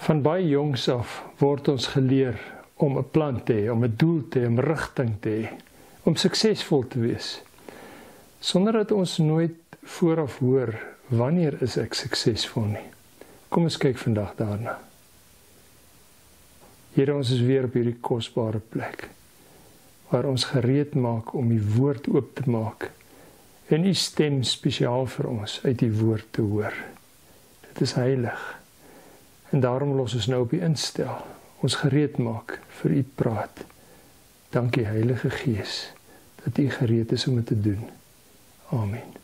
Van baie jongs af word ons geleer om 'n plan te hê, om 'n doel te hê, om rigting te hê, om suksesvol te wees. Sonder dat ons nooit vooraf hoor, wanneer is ek suksesvol nie. Kom ons kyk vandag daarna. Here, ons is weer op hierdie kosbare plek, waar ons gereed maak om die woord oop te maak, en u stem spesiaal vir ons uit die woord te hoor. Dit is heilig. En daarom los ons nou op u instel, ons gereed maak vir u praat. Dankie Heilige Gees, dat u gereed is om dit te doen. Amen.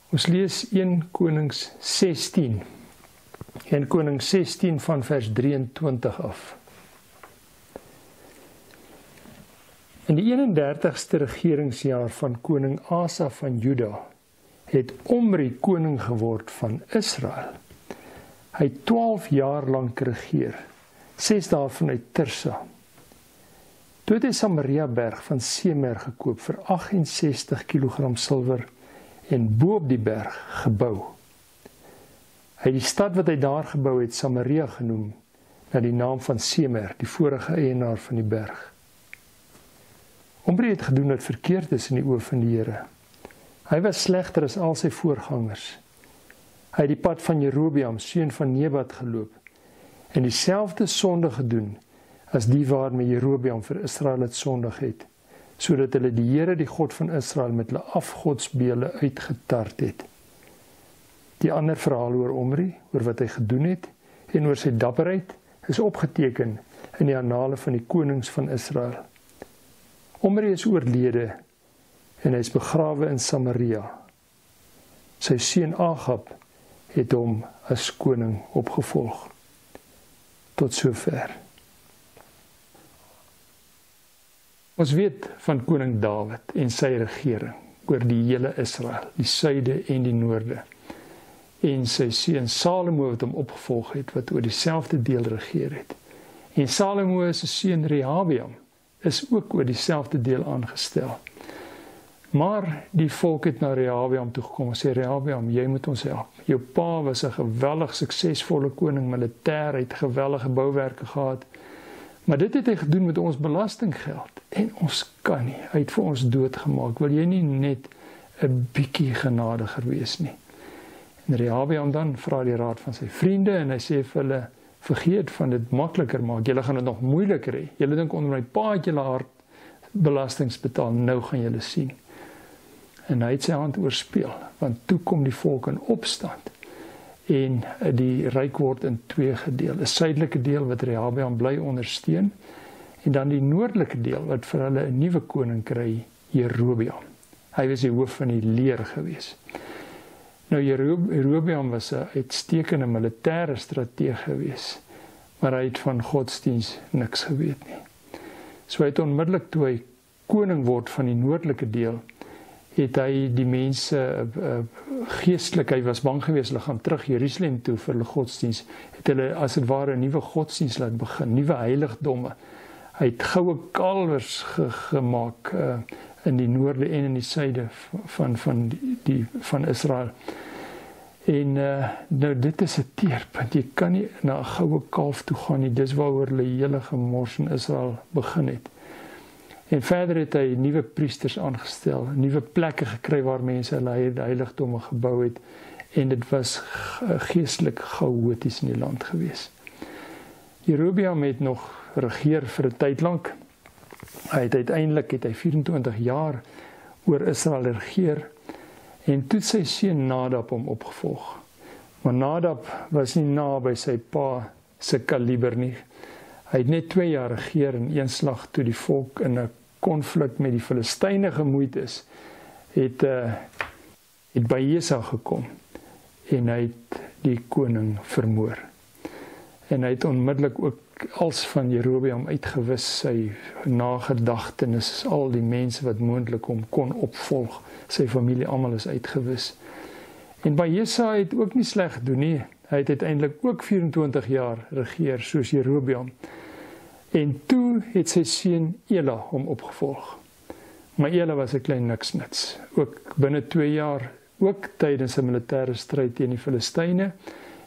Ons lees 1 Konings 16. 1 Konings 16 van vers 23 af. In die 31ste regeringsjaar van koning Asa van Juda, het Omri koning geword van Israel. Hy het 12 jaar lank regeer, 6 daarvan uit Tirsa. Toe het hy Samaria berg van Semer gekoop vir 68 kg silwer en bo op die berg gebou. Hy het die stad wat hy daar gebou het Samaria genoem, na die naam van Semer, die vorige eienaar van die berg. Omri het gedoen wat verkeerd is in die oë van die Here. Hy was slegter as al sy voorgangers. Hy het die pad van Jerobeam, seun van Nebat, geloop en dieselfde sonde gedoen as die waarmee Jerobeam vir Israel het sondig het, sodat hulle die Here, die God van Israel, met hulle afgodsbeelde uitgetart het. Die ander verhaal oor Omri, oor wat hy gedoen het en oor sy dapperheid, is opgeteken in die annale van die konings van Israel. Omri is oorlede en hy is begrawe in Samaria. Sy seun Agab het hom as koning opgevolg. Tot sover. Ons weet van koning Dawid en sy regering oor die hele Israel, die suide en die noorde. En sy seun Salomo wat hom opgevolg het, wat oor dieselfde deel regeer het. En Salomo se seun Rehabeam is ook oor dieselfde deel aangestel. Maar die volk het na Rehabeam toegekom en sê, Rehabeam, jy moet ons help. Jou pa was 'n geweldig suksesvolle koning, militêr, het gewellige bouwerke gehad. Maar dit het hy gedoen met ons belastinggeld. En ons kan nie. Hy het vir ons doodgemaak. Wil jy nie net 'n bietjie genadiger wees nie? En Rehabeam dan vra die raad van sy vriende en hy sê vir hulle, vergeet van dit makliker maak. Julle gaan dit nog moeiliker hê. Julle dink onder my pa het julle hard belastings betaal. Nou gaan julle sien. En hy het sy hand oorspeel, want toe kom die volk in opstand. En die ryk word in 2 gedeel. 'n suidelike deel wat Rehabeam bly ondersteun, en dan die noordelike deel wat vir hulle 'n nuwe koning kry, Jerobeam. Hy was die hoof van die leer gewees. Nou Jerobeam was 'n uitstekende militêre strateeg gewees, maar hy het van godsdiens niks geweet nie. So hy het onmiddellik toe hy koning word van die noordelike deel, het hy die mense geestelik, hy was bang geweest, hulle gaan terug Jerusalem toe vir hulle godsdiens, het hulle as het ware 'n nuwe godsdiens laat begin, nuwe heiligdomme. Hy het goue kalwers gemaak in die noorde en in die suide van Israel. En nou dit is 'n teerpunt, jy kan nie na 'n goue kalf toe gaan nie, dis waaroor hulle hele gemors in Israel begin het. En verder het hy nuwe priesters aangestel, nuwe plekke gekry waar mense hulle heiligdomme gebou het, en dit was geestelik chaoties in die land gewees. Jerobeam het nog regeer vir 'n tyd lank. Uiteindelik het hy 24 jaar oor Israel regeer, en toe sy seun Nadab hom opgevolg. Maar Nadab was nie naby sy pa se kaliber nie. Hy het net 2 jaar regeer in een slag toe die volk in 'n konflik met die Filistyne gemoeid is, het by Jesa gekom en hy het die koning vermoor. En hy het onmiddellik ook als van Jerobeam uitgewis, sy nagedagtenis, al die mense wat moontlik hom kon opvolg, sy familie almal is uitgewis. En by Jesa het ook nie sleg gedoen nie. Hy het uiteindelik ook 24 jaar regeer soos Jerobeam. En toe het sy seun Ela hom opgevolg. Maar Ela was 'n klein niksnits. Ook binne 2 jaar, ook tydens 'n militêre stryd teen die Filistyne,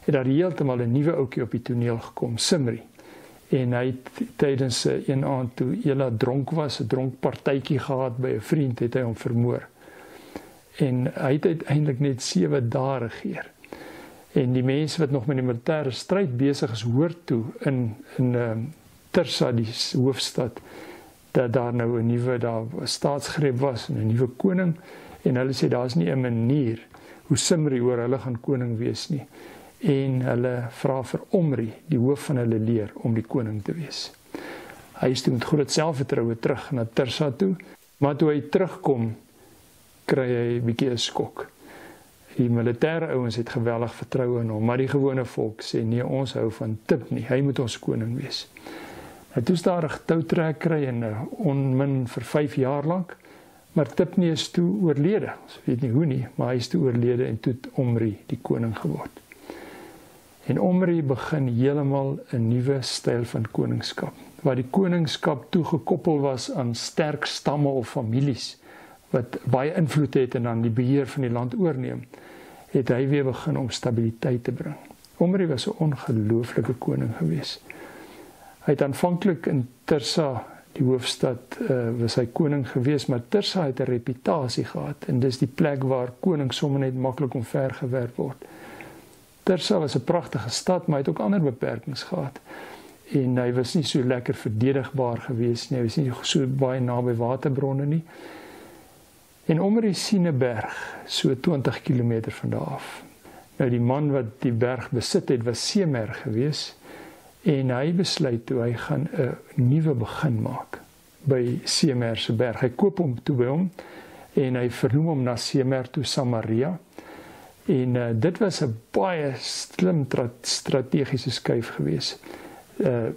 het daar heeltemal 'n nuwe ouetjie op die toneel gekom, Simri. En hy het tydens een aand toe Ela dronk was, 'n dronkpartytjie gehad by 'n vriend, het hy hom vermoor. En hy het uiteindelik net 7 dae regeer. En die mense wat nog met die militêre stryd besig is, hoor toe in Tirsa, die hoofstad, dat daar nou 'n nuwe staatsgreep was en 'n nuwe koning. En hulle sê daar is nie 'n manier hoe Simri oor hulle gaan koning wees nie. En hulle vra vir Omri, die hoof van hulle leer, om die koning te wees. Hy is toe met groot selfvertroue terug na Tirsa toe, maar toe hy terugkom, kry hy 'n bietjie 'n skok. Die militêre ouens het geweldig vertroue in hom, maar die gewone volk sê nee, ons hou van Tipni, hy moet ons koning wees. Nou toe is daar 'n toutrekkery en 'n onmin vir 5 jaar lank, maar Tipni is toe oorlede. Ons weet nie hoe nie, maar hy is toe oorlede en toe het Omri die koning geword. En Omri begin heeltemal 'n nuwe styl van koningskap, waar die koningskap toegekoppel was aan sterk stamme of families, wat baie invloed het en dan die beheer van die land oorneem, het hy weer begin om stabiliteit te bring. Omri was 'n ongelooflike koning gewees. Hy het aanvanklik in Tirsa, die hoofstad, was hy koning gewees, maar Tirsa het 'n reputasie gehad, en dis die plek waar konings sommer net maklik omvergewerp word. Tirsa was 'n pragtige stad, maar hy het ook ander beperkings gehad. En hy was nie so lekker verdedigbaar gewees nie, hy was nie so baie naby waterbronne nie. En Omri sien 'n berg, so 20 kilometer van daar af. Nou die man wat die berg besit het, was Semer gewees, en hy besluit toe hy gaan 'n nuwe begin maak by Semer se berg. Hy koop hom toe by hom, en hy vernoem hom na Semer toe Samaria. En dit was 'n baie slim strategiese skuif gewees.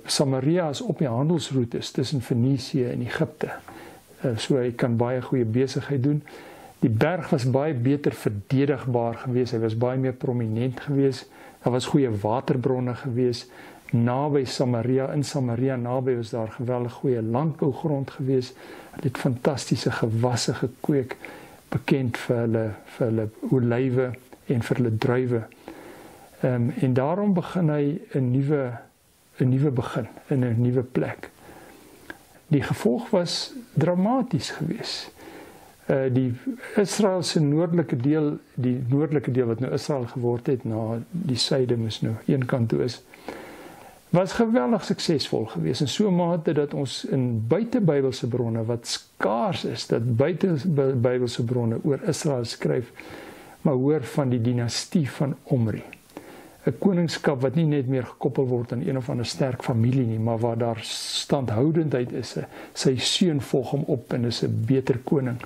Samaria is op die handelsroetes tussen Fenisië en Egipte. So hy kan baie goeie besigheid doen. Die berg was baie beter verdedigbaar gewees, hy was baie meer prominent gewees, daar was goeie waterbronne gewees, naby Samaria, in Samaria naby was daar geweldig goeie landbougrond gewees, hulle het fantastiese gewasse gekweek, bekend vir hulle olywe en vir hulle druiwe. En daarom begin hy 'n nuwe begin, in 'n nuwe plek. Die gevolg was dramaties geweest. Die Israelse noordelike deel, die noordelike deel wat nou Israel geword het, na die suide moes nou een kant toe is, was geweldig suksesvol geweest, in so 'n mate dat ons in buitebybelse bronne, wat skaars is, dat buitebybelse bronne oor Israel skryf, maar hoor van die dinastie van Omri. 'n koningskap wat nie net meer gekoppel word aan een of ander sterk familie nie, maar waar daar standhoudendheid is. Sy seun volg hom op en is 'n beter koning.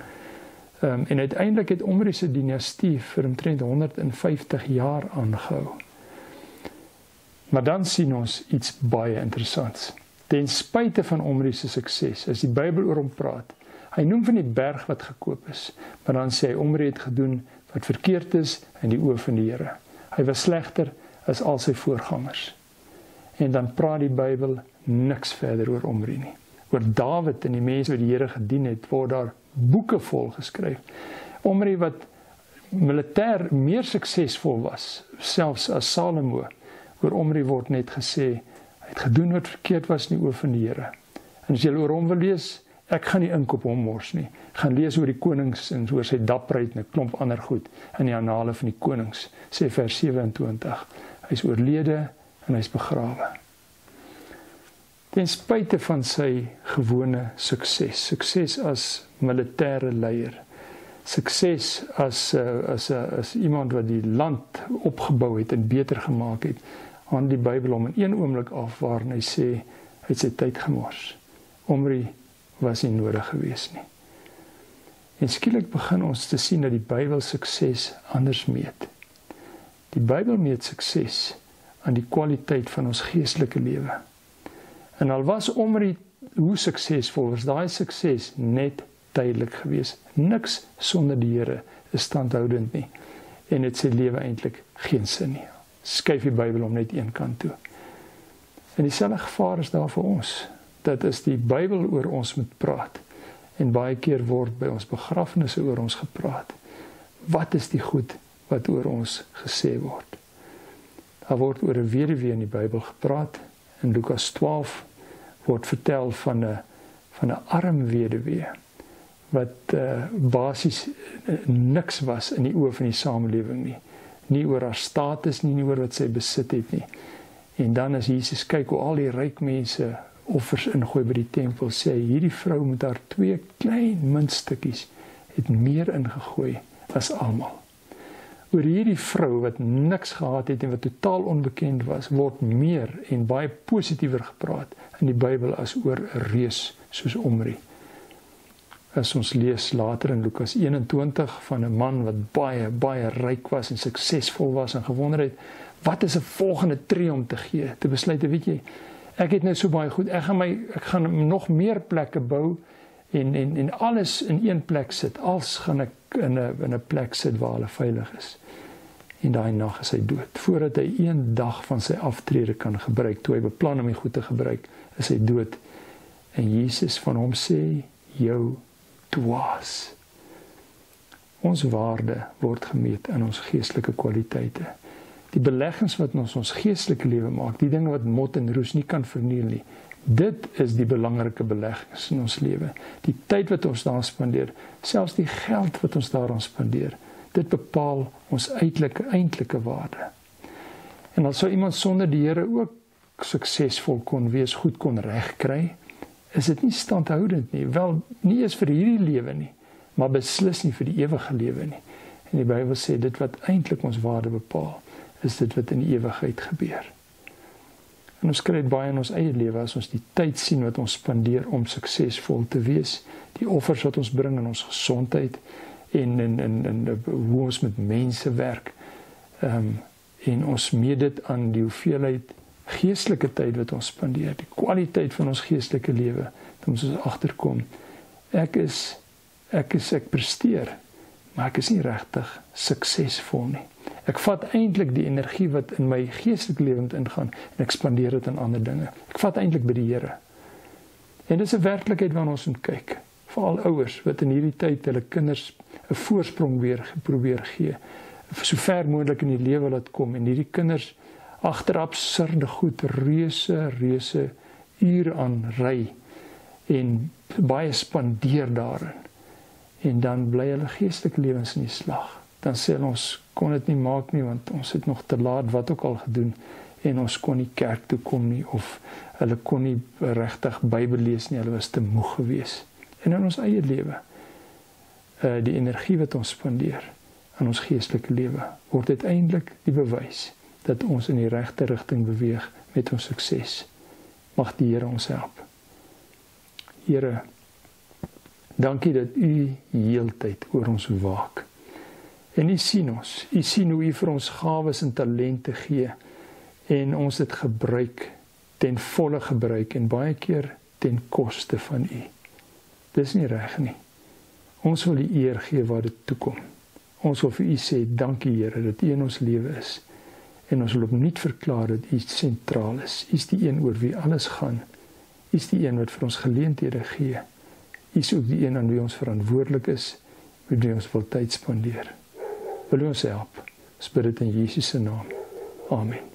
En uiteindelik het Omri se dinastie vir omtrent 150 jaar aangehou. Maar dan sien ons iets baie interessants. Ten spyte van Omri se sukses, as die Bybel oor hom praat, hy noem van die berg wat gekoop is, maar dan sê hy Omri het gedoen wat verkeerd is in die oë van die Here. Hy was slegter as al sy voorgangers. En dan praat die Bybel niks verder oor Omri nie. Oor Dawid en die mense wat die Here gedien het, word daar boeke vol geskryf. Omri wat militêr meer suksesvol was, selfs as Salomo, oor Omri word net gesê, hy het gedoen wat verkeerd was in die oë van die Here. En as jy oor hom wil lees, ek gaan nie ink op hom mors nie. Gaan lees oor die konings en oor sy dapperheid en 'n klomp ander goed in die annale van die konings, sê vers 27. Hy is oorlede en hy is begrawe. Ten spyte van sy gewone sukses as militêre leier, sukses as iemand wat die land opgebou het en beter gemaak het, aan die Bybel om in een oomblik af waarin hy sê, hy het sy tyd gemors. Omri was nie nodig gewees nie. En skielik begin ons te sien dat die Bybel sukses anders meet. Die Bybel meet sukses aan die kwaliteit van ons geestelike lewe. En al was Omri hoe suksesvol, was daai sukses net tydelik gewees. Niks sonder die Here is standhoudend nie. En het sy lewe eintlik geen sin nie. Skuif die Bybel om net een kant toe. En dieselfde gevaar is daar vir ons. Dat is die Bybel oor ons moet praat. En baie keer word by ons begrafnisse oor ons gepraat. Wat is die goed wat oor ons gesê word? Daar word oor 'n weduwee in die Bybel gepraat. In Lukas 12 word vertel van 'n arm weduwee wat basies niks was in die oë van die samelewing nie. Nie oor haar status nie oor wat sy besit het nie. En dan as Jesus kyk hoe al die ryk mense offers ingooi by die tempel, sê hy, hierdie vrou met haar 2 klein muntstukkies het meer ingegooi as almal. Oor hierdie vrou wat niks gehad het en wat totaal onbekend was, word meer en baie positiewer gepraat in die Bybel as oor 'n reus soos Omri. As ons lees later in Lukas 21 van 'n man wat baie ryk was en suksesvol was en gewonder het, wat is 'n volgende tree om te gee? Te besluit, weet jy, ek het nou so baie goed, ek gaan nog meer plekke bou en alles in een plek sit, als gaan ek in 'n plek sit waar hulle veilig is. En daai nag is hy dood. Voordat hy een dag van sy aftrede kan gebruik, toe hy beplan om die goed te gebruik, is hy dood. En Jesus van hom sê, jou dwaas. Ons waarde word gemeet in ons geestelike kwaliteite. Die beleggings wat ons geestelike lewe maak, die dinge wat mot en roes nie kan verniel nie, dit is die belangrike beleggings in ons lewe. Die tyd wat ons daar spandeer, selfs die geld wat ons daaraan spandeer, dit bepaal ons eintlike waarde. En as sou iemand sonder die Here ook suksesvol kon wees, goed kon regkry, is dit nie standhoudend nie. Wel, nie eens vir hierdie lewe nie, maar beslis nie vir die ewige lewe nie. En die Bybel sê, dit wat eintlik ons waarde bepaal, is dit wat in die ewigheid gebeur. En ons kry dit baie in ons eie lewe, as ons die tyd sien wat ons spandeer om suksesvol te wees, die offers wat ons bring in ons gesondheid, en hoe ons met mense werk, en ons meet dit aan die hoeveelheid geestelike tyd wat ons spandeer, die kwaliteit van ons geestelike lewe, dan ons agterkom, ek presteer, maar ek is nie regtig suksesvol nie. Ek vat eintlik die energie wat in my geestelike lewe moet ingaan, en ek spandeer dit aan ander dinge. Ek vat eintlik by die Here. En dis 'n werklikheid waarna ons moet kyk, veral ouers wat in hierdie tyd hulle kinders 'n voorsprong weer probeer gee, so ver moontlik in die lewe laat kom, en hierdie kinders agter absurde goed, reuse ure aan ry, en baie spandeer daarin, en dan bly hulle geestelike lewens in die slag. Dan sê ons, kon dit nie maak nie, want ons het nog te laat wat ook al gedoen, en ons kon nie kerk toe kom nie, of hulle kon nie regtig Bybel lees nie, hulle was te moeg gewees. En in ons eie lewe, die energie wat ons spandeer aan ons geestelike lewe, word uiteindelik die bewys dat ons in die regte rigting beweeg met ons sukses. Mag die Here ons help. Here, dankie dat U heeltyd oor ons waak. En U sien ons. U sien hoe U vir ons gawes en talente gee, en ons dit gebruik, ten volle gebruik, en baie keer ten koste van U. Dis nie reg nie. Ons wil die eer gee waar dit toekom. Ons wil vir U sê, dankie Here, dat U in ons lewe is. En ons wil opnuut verklaar dat U sentraal is. U is die een oor wie alles gaan. U is die een wat vir ons geleenthede gee. U is ook die een aan wie ons verantwoordelik is, met wie ons wil tyd spandeer. Wil U ons help? Ons bid dit in Jesus se naam. Amen.